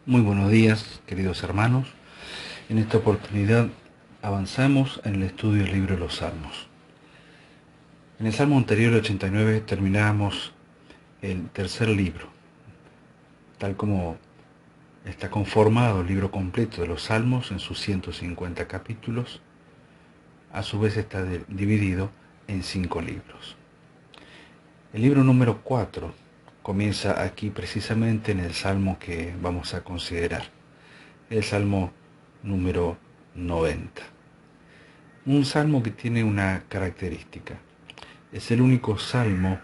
Muy buenos días, queridos hermanos. En esta oportunidad avanzamos en el estudio del libro de los Salmos. En el Salmo anterior, el 89, terminábamos el tercer libro, tal como está conformado el libro completo de los Salmos en sus 150 capítulos. A su vez está dividido en 5 libros. El libro número 4 comienza aquí precisamente en el Salmo que vamos a considerar, el Salmo número 90. Un salmo que tiene una característica. Es el único salmo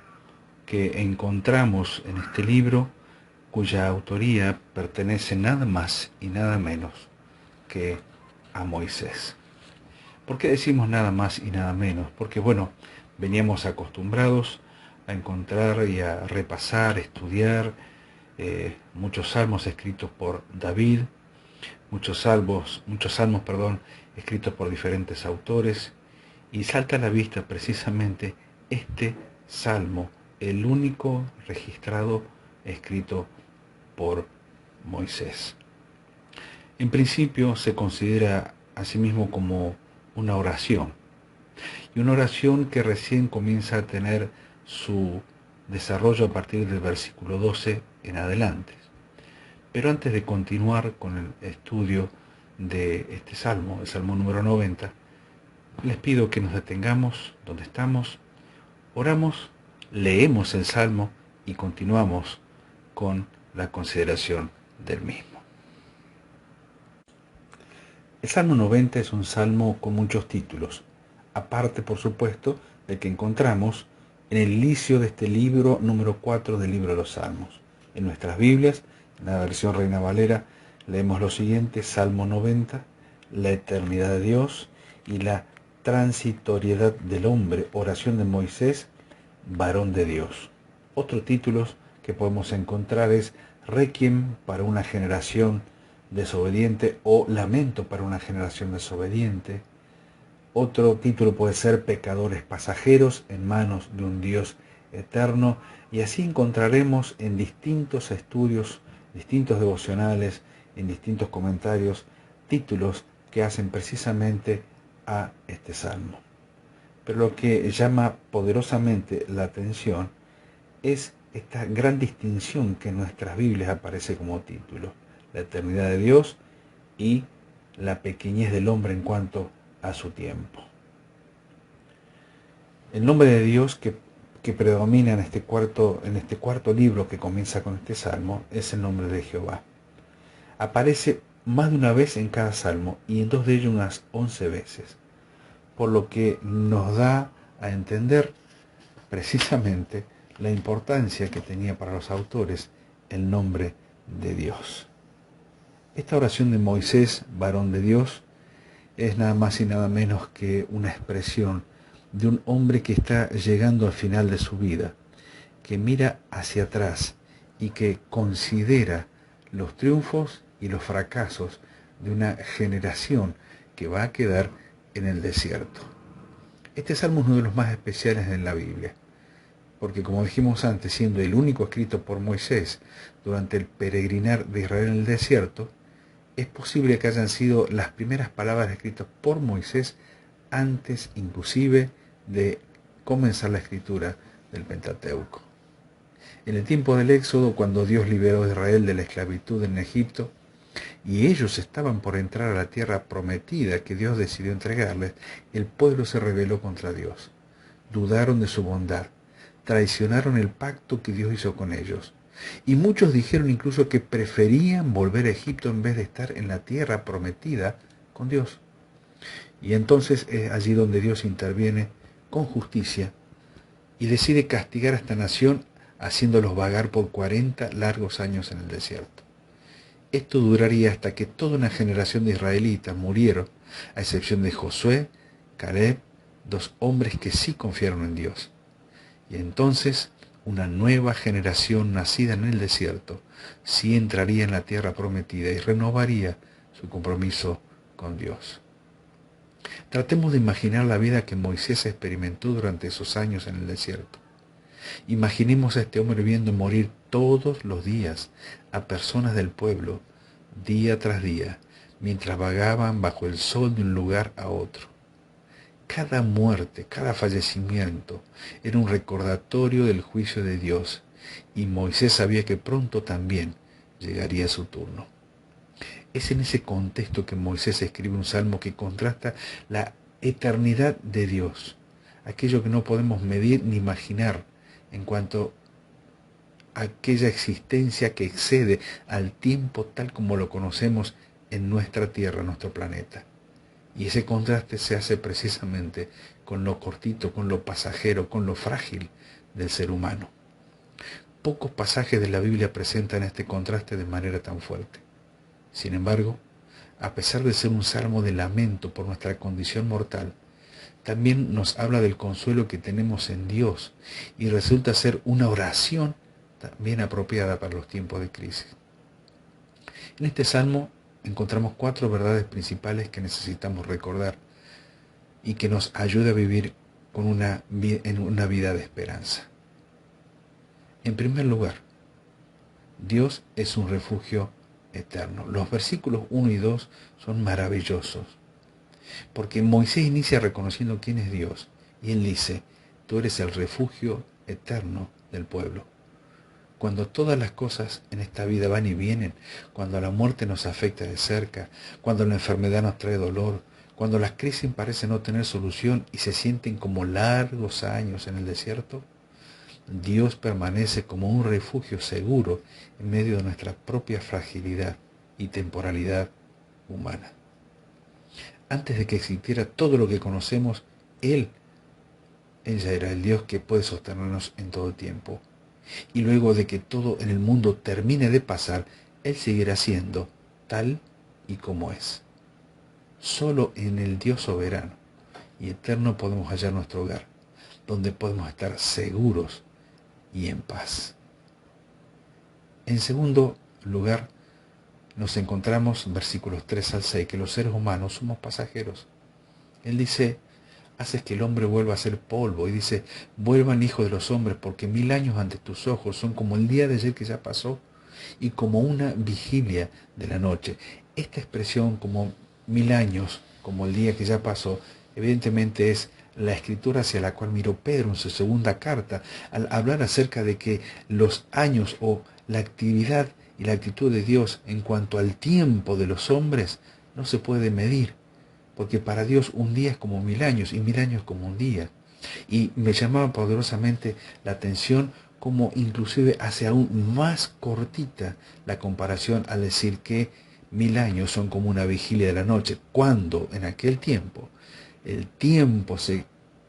que encontramos en este libro cuya autoría pertenece nada más y nada menos que a Moisés. ¿Por qué decimos nada más y nada menos? Porque, veníamos acostumbrados a encontrar y a repasar, estudiar muchos salmos escritos por David, muchos salmos, escritos por diferentes autores, y salta a la vista precisamente este salmo, el único registrado escrito por Moisés. En principio se considera a sí mismo como una oración, y una oración que recién comienza a tener su desarrollo a partir del versículo 12 en adelante. Pero antes de continuar con el estudio de este salmo, el salmo número 90, les pido que nos detengamos donde estamos, oramos, leemos el salmo y continuamos con la consideración del mismo. El Salmo 90 es un salmo con muchos títulos, aparte, por supuesto, del que encontramos en el inicio de este libro número 4 del libro de los Salmos. En nuestras Biblias, en la versión Reina Valera, leemos lo siguiente: Salmo 90, la eternidad de Dios y la transitoriedad del hombre, oración de Moisés, varón de Dios. Otros títulos que podemos encontrar es Requiem para una generación desobediente o Lamento para una generación desobediente. Otro título puede ser Pecadores pasajeros en manos de un Dios eterno, y así encontraremos en distintos estudios, distintos devocionales, en distintos comentarios, títulos que hacen precisamente a este salmo. Pero lo que llama poderosamente la atención es esta gran distinción que en nuestras Biblias aparece como título: la eternidad de Dios y la pequeñez del hombre en cuanto a su tiempo. El nombre de Dios que predomina en este cuarto libro que comienza con este salmo es el nombre de Jehová. Aparece más de una vez en cada salmo, y en 2 de ellos unas 11 veces, por lo que nos da a entender precisamente la importancia que tenía para los autores el nombre de Dios. Esta oración de Moisés, varón de Dios, es nada más y nada menos que una expresión de un hombre que está llegando al final de su vida, que mira hacia atrás y que considera los triunfos y los fracasos de una generación que va a quedar en el desierto. Este salmo es uno de los más especiales en la Biblia, porque, como dijimos antes, siendo el único escrito por Moisés durante el peregrinar de Israel en el desierto, es posible que hayan sido las primeras palabras escritas por Moisés antes inclusive de comenzar la escritura del Pentateuco. En el tiempo del Éxodo, cuando Dios liberó a Israel de la esclavitud en Egipto, y ellos estaban por entrar a la tierra prometida que Dios decidió entregarles, el pueblo se rebeló contra Dios. Dudaron de su bondad, traicionaron el pacto que Dios hizo con ellos. Y muchos dijeron incluso que preferían volver a Egipto en vez de estar en la tierra prometida con Dios. Y entonces es allí donde Dios interviene con justicia y decide castigar a esta nación, haciéndolos vagar por 40 largos años en el desierto. Esto duraría hasta que toda una generación de israelitas murieron, a excepción de Josué, Caleb, 2 hombres que sí confiaron en Dios. Y entonces una nueva generación nacida en el desierto sí entraría en la tierra prometida y renovaría su compromiso con Dios. Tratemos de imaginar la vida que Moisés experimentó durante esos años en el desierto. Imaginemos a este hombre viendo morir todos los días a personas del pueblo día tras día, mientras vagaban bajo el sol de un lugar a otro. Cada muerte, cada fallecimiento era un recordatorio del juicio de Dios, y Moisés sabía que pronto también llegaría su turno. Es en ese contexto que Moisés escribe un salmo que contrasta la eternidad de Dios, aquello que no podemos medir ni imaginar en cuanto a aquella existencia que excede al tiempo tal como lo conocemos en nuestra tierra, nuestro planeta. Y ese contraste se hace precisamente con lo cortito, con lo pasajero, con lo frágil del ser humano. Pocos pasajes de la Biblia presentan este contraste de manera tan fuerte. Sin embargo, a pesar de ser un salmo de lamento por nuestra condición mortal, también nos habla del consuelo que tenemos en Dios y resulta ser una oración también apropiada para los tiempos de crisis. En este salmo encontramos 4 verdades principales que necesitamos recordar y que nos ayuda a vivir en una vida de esperanza. En primer lugar, Dios es un refugio eterno. Los versículos 1 y 2 son maravillosos, porque Moisés inicia reconociendo quién es Dios, y él dice: tú eres el refugio eterno del pueblo. Cuando todas las cosas en esta vida van y vienen, cuando la muerte nos afecta de cerca, cuando la enfermedad nos trae dolor, cuando las crisis parecen no tener solución y se sienten como largos años en el desierto, Dios permanece como un refugio seguro en medio de nuestra propia fragilidad y temporalidad humana. Antes de que existiera todo lo que conocemos, Él ya era el Dios que puede sostenernos en todo tiempo. Y luego de que todo en el mundo termine de pasar, Él seguirá siendo tal y como es. Solo en el Dios soberano y eterno podemos hallar nuestro hogar, donde podemos estar seguros y en paz. En segundo lugar, nos encontramos, versículos 3 al 6, que los seres humanos somos pasajeros. Él dice: haces que el hombre vuelva a ser polvo, y dice: vuelvan hijos de los hombres, porque 1000 años ante tus ojos son como el día de ayer que ya pasó, y como una vigilia de la noche. Esta expresión, como 1000 años, como el día que ya pasó, evidentemente es la escritura hacia la cual miró Pedro en su segunda carta, al hablar acerca de que los años o la actividad y la actitud de Dios en cuanto al tiempo de los hombres no se puede medir, porque para Dios un día es como 1000 años y 1000 años como un día. Y me llamaba poderosamente la atención como inclusive hace aún más cortita la comparación al decir que 1000 años son como una vigilia de la noche, cuando en aquel tiempo el tiempo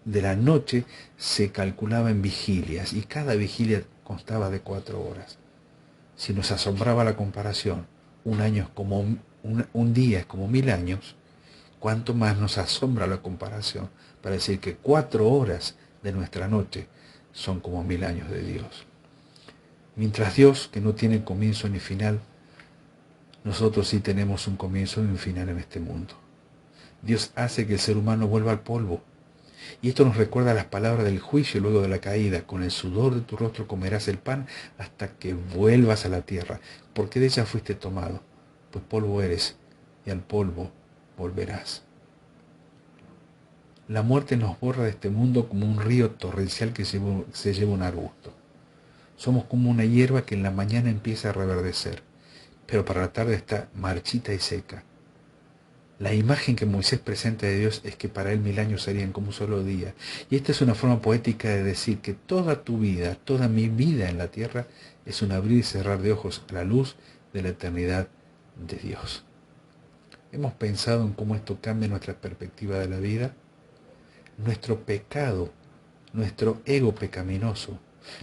de la noche se calculaba en vigilias y cada vigilia constaba de 4 horas. Si nos asombraba la comparación, un día es como 1000 años, cuánto más nos asombra la comparación para decir que 4 horas de nuestra noche son como 1000 años de Dios. Mientras Dios, que no tiene comienzo ni final, nosotros sí tenemos un comienzo y un final en este mundo. Dios hace que el ser humano vuelva al polvo. Y esto nos recuerda las palabras del juicio luego de la caída: con el sudor de tu rostro comerás el pan hasta que vuelvas a la tierra, porque de ella fuiste tomado, pues polvo eres y al polvo volverás. La muerte nos borra de este mundo como un río torrencial que se lleva un arbusto. Somos como una hierba que en la mañana empieza a reverdecer, pero para la tarde está marchita y seca. La imagen que Moisés presenta de Dios es que para él 1000 años serían como un solo día. Y esta es una forma poética de decir que toda tu vida, toda mi vida en la tierra, es un abrir y cerrar de ojos a la luz de la eternidad de Dios. ¿Hemos pensado en cómo esto cambia nuestra perspectiva de la vida? Nuestro pecado, nuestro ego pecaminoso,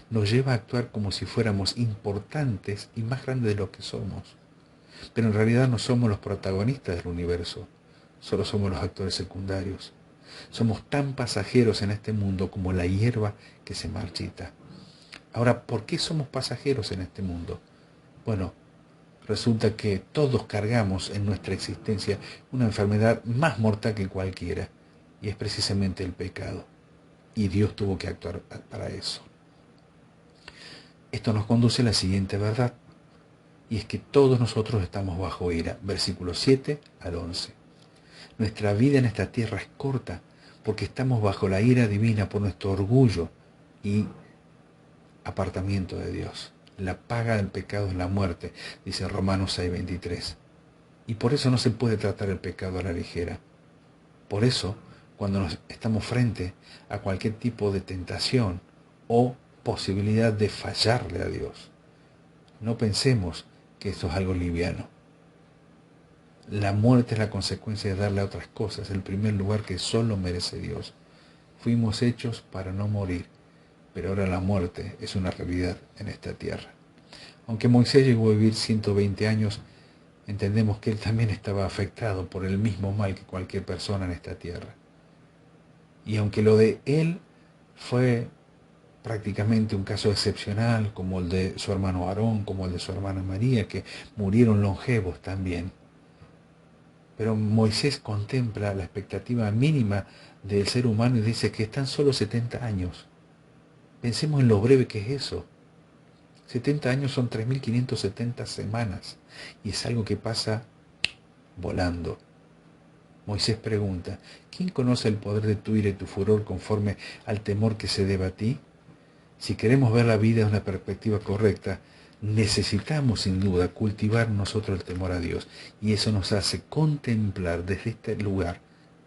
nos lleva a actuar como si fuéramos importantes y más grandes de lo que somos. Pero en realidad no somos los protagonistas del universo, solo somos los actores secundarios. Somos tan pasajeros en este mundo como la hierba que se marchita. Ahora, ¿por qué somos pasajeros en este mundo? Bueno, resulta que todos cargamos en nuestra existencia una enfermedad más mortal que cualquiera, y es precisamente el pecado. Y Dios tuvo que actuar para eso. Esto nos conduce a la siguiente verdad. y es que todos nosotros estamos bajo ira. Versículo 7 al 11. Nuestra vida en esta tierra es corta porque estamos bajo la ira divina por nuestro orgullo y apartamiento de Dios. La paga del pecado es la muerte, dice Romanos 6:23. Y por eso no se puede tratar el pecado a la ligera. Por eso, cuando estamos frente a cualquier tipo de tentación o posibilidad de fallarle a Dios, no pensemos que esto es algo liviano. La muerte es la consecuencia de darle a otras cosas el primer lugar que solo merece Dios. Fuimos hechos para no morir, pero ahora la muerte es una realidad en esta tierra. Aunque Moisés llegó a vivir 120 años, entendemos que él también estaba afectado por el mismo mal que cualquier persona en esta tierra. Y aunque lo de él fue prácticamente un caso excepcional, como el de su hermano Aarón, como el de su hermana María, que murieron longevos también, pero Moisés contempla la expectativa mínima del ser humano y dice que están solo 70 años. Pensemos en lo breve que es eso. 70 años son 3.570 semanas y es algo que pasa volando. Moisés pregunta, ¿quién conoce el poder de tu ira y tu furor conforme al temor que se debe a ti? Si queremos ver la vida de una perspectiva correcta, necesitamos sin duda cultivar nosotros el temor a Dios, y eso nos hace contemplar desde este lugar,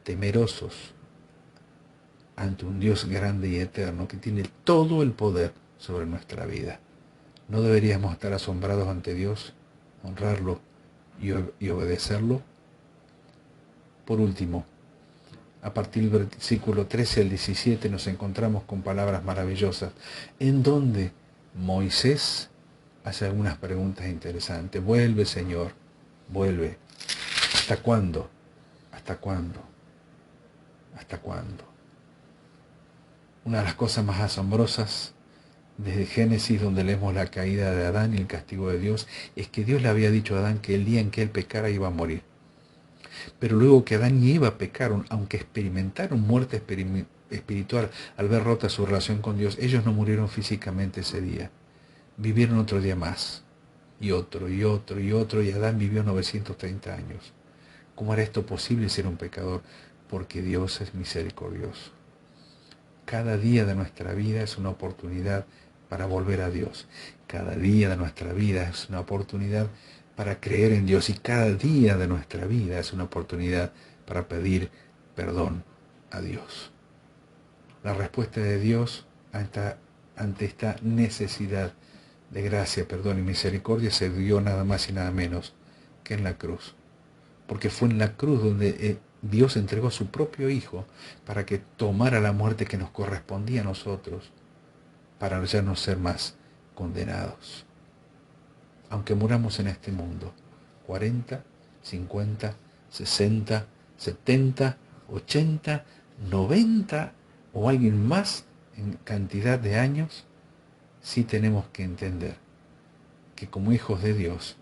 temerosos ante un Dios grande y eterno que tiene todo el poder sobre nuestra vida. ¿No deberíamos estar asombrados ante Dios, honrarlo y obedecerlo? Por último, a partir del versículo 13 al 17 nos encontramos con palabras maravillosas, en donde Moisés hace algunas preguntas interesantes. Vuelve, Señor, vuelve. ¿Hasta cuándo? ¿Hasta cuándo? ¿Hasta cuándo? Una de las cosas más asombrosas desde Génesis, donde leemos la caída de Adán y el castigo de Dios, es que Dios le había dicho a Adán que el día en que él pecara iba a morir. Pero luego que Adán y Eva pecaron, aunque experimentaron muerte espiritual al ver rota su relación con Dios, ellos no murieron físicamente ese día. Vivieron otro día más, y otro, y otro, y otro, y Adán vivió 930 años. ¿Cómo era esto posible ser un pecador? Porque Dios es misericordioso. Cada día de nuestra vida es una oportunidad para volver a Dios. Cada día de nuestra vida es una oportunidad para creer en Dios, y cada día de nuestra vida es una oportunidad para pedir perdón a Dios. La respuesta de Dios ante esta necesidad de gracia, perdón y misericordia se dio nada más y nada menos que en la cruz. Porque fue en la cruz donde Dios entregó a su propio Hijo para que tomara la muerte que nos correspondía a nosotros, para ya no ser más condenados. Aunque muramos en este mundo, 40, 50, 60, 70, 80, 90 o alguien más en cantidad de años, sí tenemos que entender que como hijos de Dios,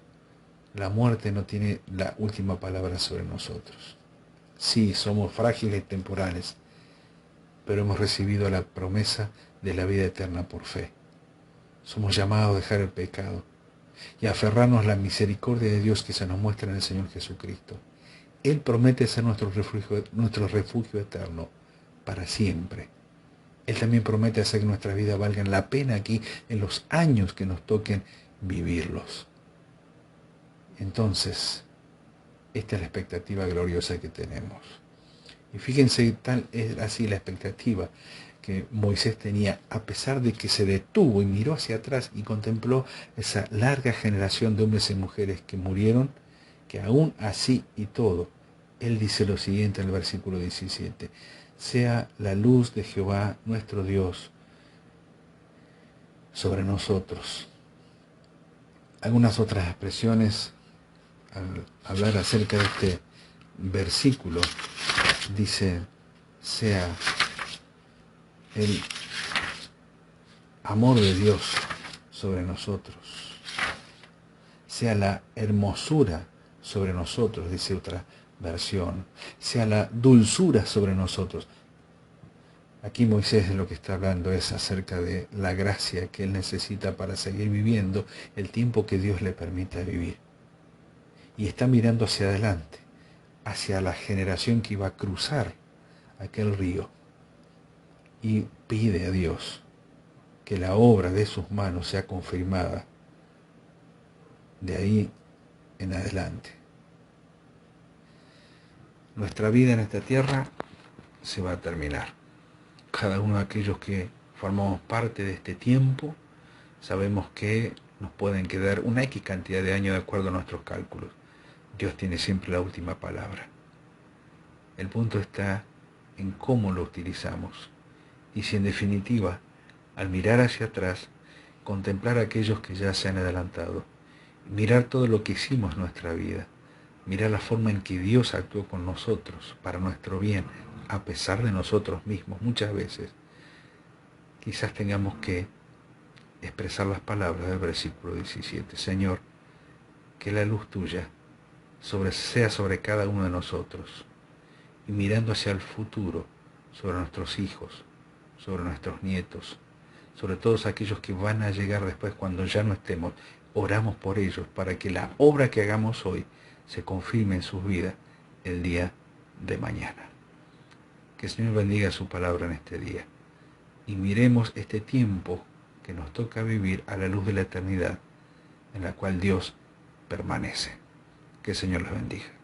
la muerte no tiene la última palabra sobre nosotros. Sí, somos frágiles y temporales, pero hemos recibido la promesa de la vida eterna por fe. Somos llamados a dejar el pecado y a aferrarnos a la misericordia de Dios que se nos muestra en el Señor Jesucristo. Él promete ser nuestro refugio eterno para siempre. Él también promete hacer que nuestra vida valga la pena aquí en los años que nos toquen vivirlos. Entonces, esta es la expectativa gloriosa que tenemos. Y fíjense, tal es así la expectativa que Moisés tenía, a pesar de que se detuvo y miró hacia atrás y contempló esa larga generación de hombres y mujeres que murieron, que aún así y todo, él dice lo siguiente en el versículo 17, sea la luz de Jehová nuestro Dios sobre nosotros. Algunas otras expresiones al hablar acerca de este versículo, dice, sea el amor de Dios sobre nosotros, sea la hermosura sobre nosotros, dice otra versión, sea la dulzura sobre nosotros. Aquí Moisés de lo que está hablando es acerca de la gracia que él necesita para seguir viviendo el tiempo que Dios le permita vivir. Y está mirando hacia adelante, hacia la generación que iba a cruzar aquel río. Y pide a Dios que la obra de sus manos sea confirmada de ahí en adelante. Nuestra vida en esta tierra se va a terminar. Cada uno de aquellos que formamos parte de este tiempo, sabemos que nos pueden quedar una X cantidad de años de acuerdo a nuestros cálculos. Dios tiene siempre la última palabra. El punto está en cómo lo utilizamos. Y si en definitiva, al mirar hacia atrás, contemplar a aquellos que ya se han adelantado, mirar todo lo que hicimos en nuestra vida, mirar la forma en que Dios actuó con nosotros para nuestro bien, a pesar de nosotros mismos, muchas veces, quizás tengamos que expresar las palabras del versículo 17. Señor, que la luz tuya sea sobre cada uno de nosotros, y mirando hacia el futuro, sobre nuestros hijos, sobre nuestros nietos, sobre todos aquellos que van a llegar después cuando ya no estemos, oramos por ellos para que la obra que hagamos hoy se confirme en sus vidas el día de mañana. Que el Señor bendiga su palabra en este día y miremos este tiempo que nos toca vivir a la luz de la eternidad en la cual Dios permanece. Que el Señor los bendiga.